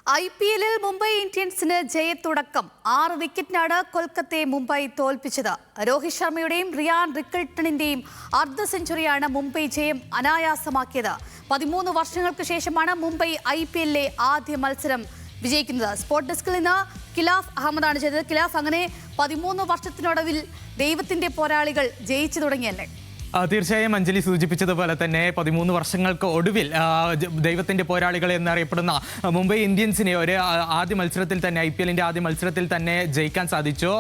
IPL-ൽ മുംബൈ ഇന്ത്യൻസിന് ജയത്തുടക്കം 6 വിക്കറ്റിനാണ് കൊൽക്കത്തയെ മുംബൈ തോൽപ്പിച്ചത്. രോഹിത് ശർമ്മയുടെയും റിയാൻ റിക്കിൾട്ടണിന്റെയും അർദ്ധ സെഞ്ചുറിയാണ് മുംബൈ ജയം അനായാസമാക്കിയത്. 13 വർഷങ്ങൾക്ക് ശേഷമാണ് മുംബൈ IPL-ലെ ആദ്യ മത്സരം വിജയിക്കുന്നത്. സ്പോർട്സ് ഡെസ്കിൽ നിന്ന് കിലാഫ് അഹമ്മദാണ് ചെയ്തത്. കിലാഫ്, അങ്ങനെ 13 വർഷത്തിനൊടുവിൽ ദൈവത്തിന്റെ പോരാളികൾ ജയിച്ചു തുടങ്ങിയല്ലേ? തീർച്ചയായും അഞ്ജലി സൂചിപ്പിച്ചതുപോലെ തന്നെ 13 വർഷങ്ങൾക്ക് ഒടുവിൽ ദൈവത്തിന്റെ പോരാളികൾ എന്നറിയപ്പെടുന്ന മുംബൈ ഇന്ത്യൻസിനെ ഒരു ആദ്യ മത്സരത്തിൽ തന്നെ IPL-ന്റെ ആദ്യ മത്സരത്തിൽ തന്നെ ജയിക്കാൻ സാധിച്ചു.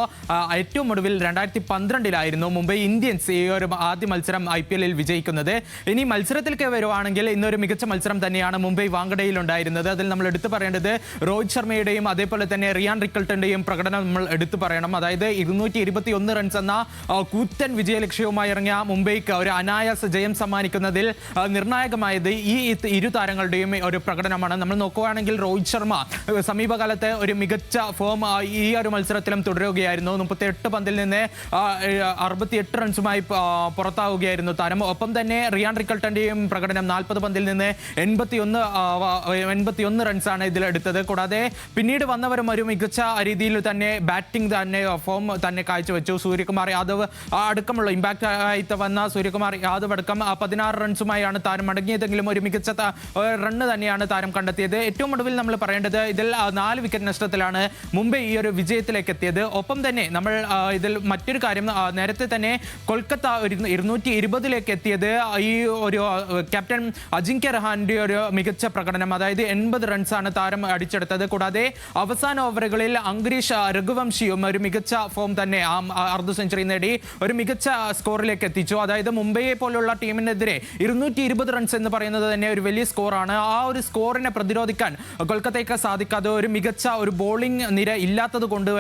ഏറ്റവും ഒടുവിൽ 2012-ലായിരുന്നു മുംബൈ ഇന്ത്യൻസ് ഈ ഒരു ആദ്യ മത്സരം IPL-ൽ വിജയിക്കുന്നത്. ഇനി മത്സരത്തിലേക്ക് വരുവാണെങ്കിൽ ഇന്നൊരു മികച്ച മത്സരം തന്നെയാണ് മുംബൈ വാങ്കഡയിൽ ഉണ്ടായിരുന്നത്. അതിൽ നമ്മൾ എടുത്തു പറയേണ്ടത് രോഹിത് ശർമ്മയുടെയും അതേപോലെ തന്നെ റിയാൻ റിക്കിൾട്ടന്റെയും പ്രകടനം നമ്മൾ എടുത്തു പറയണം. അതായത് 221 റൺസ് എന്ന കൂറ്റൻ വിജയലക്ഷ്യവുമായി ഇറങ്ങിയ മുംബൈ ഒരു അനായാസ ജയം സമ്മാനിക്കുന്നതിൽ നിർണായകമായത് ഈ ഇരു താരങ്ങളുടെയും ഒരു പ്രകടനമാണ്. നമ്മൾ നോക്കുകയാണെങ്കിൽ രോഹിത് ശർമ്മ സമീപകാലത്തെ ഒരു മികച്ച ഫോം ഈ ഒരു മത്സരത്തിലും തുടരുകയായിരുന്നു. 38 പന്തിൽ നിന്ന് 68 റൺസുമായി പുറത്താവുകയായിരുന്നു താരം. ഒപ്പം തന്നെ റിയാൻ റിക്കിൾട്ടന്റെയും പ്രകടനം 40 പന്തിൽ നിന്ന് 81 റൺസാണ് ഇതിലെടുത്തത്. കൂടാതെ പിന്നീട് വന്നവരും ഒരു മികച്ച രീതിയിൽ തന്നെ ബാറ്റിംഗ് തന്നെ ഫോം തന്നെ കാഴ്ചവെച്ചു. സൂര്യകുമാർ യാദവ് അടക്കമുള്ള ഇമ്പാക്റ്റ് ആയിട്ട് വന്ന സൂര്യകുമാർ യാദവ് അടക്കം 16 റൺസുമായാണ് താരം മടങ്ങിയതെങ്കിലും ഒരു മികച്ച റണ്ണ് തന്നെയാണ് താരം കണ്ടെത്തിയത്. ഏറ്റവും ഒടുവിൽ നമ്മൾ പറയേണ്ടത് ഇതിൽ 4 വിക്കറ്റ് നഷ്ടത്തിലാണ് മുംബൈ ഈ ഒരു വിജയത്തിലേക്ക് എത്തിയത്. ഒപ്പം തന്നെ നമ്മൾ ഇതിൽ മറ്റൊരു കാര്യം, നേരത്തെ തന്നെ കൊൽക്കത്ത 220-ലേക്ക് എത്തിയത് ഈ ഒരു ക്യാപ്റ്റൻ അജിങ്ക്യ രഹാന്റെ ഒരു മികച്ച പ്രകടനം, അതായത് 80 റൺസാണ് താരം അടിച്ചെടുത്തത്. കൂടാതെ അവസാന ഓവറുകളിൽ അങ്കരീഷ് രഘുവംശിയും ഒരു മികച്ച ഫോം തന്നെ അർദ്ധ സെഞ്ചുറി നേടി ഒരു മികച്ച സ്കോറിലേക്ക് എത്തിച്ചു. അതായത് മുംബൈയെ പോലുള്ള ടീമിനെതിരെ 220 റൺസ് എന്ന് പറയുന്നത് തന്നെ ഒരു വലിയ സ്കോറാണ്. ആ ഒരു സ്കോറിനെ പ്രതിരോധിക്കാൻ കൊൽക്കത്തയ്ക്ക് സാധിക്കാതെ ഒരു മികച്ച ഒരു ബോളിംഗ് നിര ഇല്ലാത്തത് കൊണ്ട്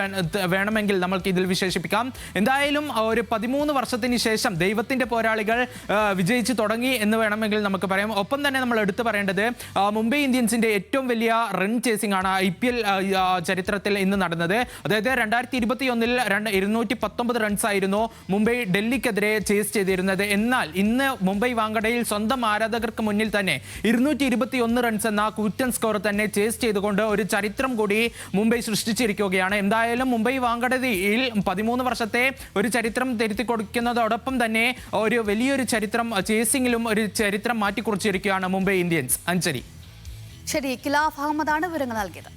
വേണമെങ്കിൽ നമ്മൾക്ക് ഇതിൽ വിശേഷിപ്പിക്കാം. എന്തായാലും ഒരു 13 വർഷത്തിന് ശേഷം ദൈവത്തിന്റെ പോരാളികൾ വിജയിച്ചു തുടങ്ങി എന്ന് വേണമെങ്കിൽ നമുക്ക് പറയാം. ഒപ്പം തന്നെ നമ്മൾ എടുത്തു പറയേണ്ടത് മുംബൈ ഇന്ത്യൻസിന്റെ ഏറ്റവും വലിയ റൺ ചേസിംഗ് ആണ് IPL ചരിത്രത്തിൽ ഇന്ന് നടന്നത്. അതായത് 2021-ൽ 219 റൺസ് ആയിരുന്നു മുംബൈ ഡൽഹിക്കെതിരെ ചേസ് ചെയ്തിരുന്നത്. എന്നാൽ ഇന്ന് മുംബൈ വാങ്കഡയിൽ സ്വന്തം ആരാധകർക്ക് മുന്നിൽ തന്നെ 221 റൺസ് എന്ന കൂറ്റൻ സ്കോർ തന്നെ ചേസ് ചെയ്തുകൊണ്ട് ഒരു ചരിത്രം കൂടി മുംബൈ സൃഷ്ടിച്ചിരിക്കുകയാണ്. എന്തായാലും മുംബൈ വാങ്കഡയിൽ 13 വർഷത്തെ ഒരു ചരിത്രം തിരുത്തി കൊടുക്കുന്നതോടൊപ്പം തന്നെ ഒരു വലിയൊരു ചരിത്രം ചേസിംഗിലും ഒരു ചരിത്രം മാറ്റിക്കുറിച്ചിരിക്കുകയാണ് മുംബൈ ഇന്ത്യൻസ്. അഞ്ജലി. ശരി, കിലാഫ് അഹമ്മദാണ് വിവരങ്ങൾ നൽകിയത്.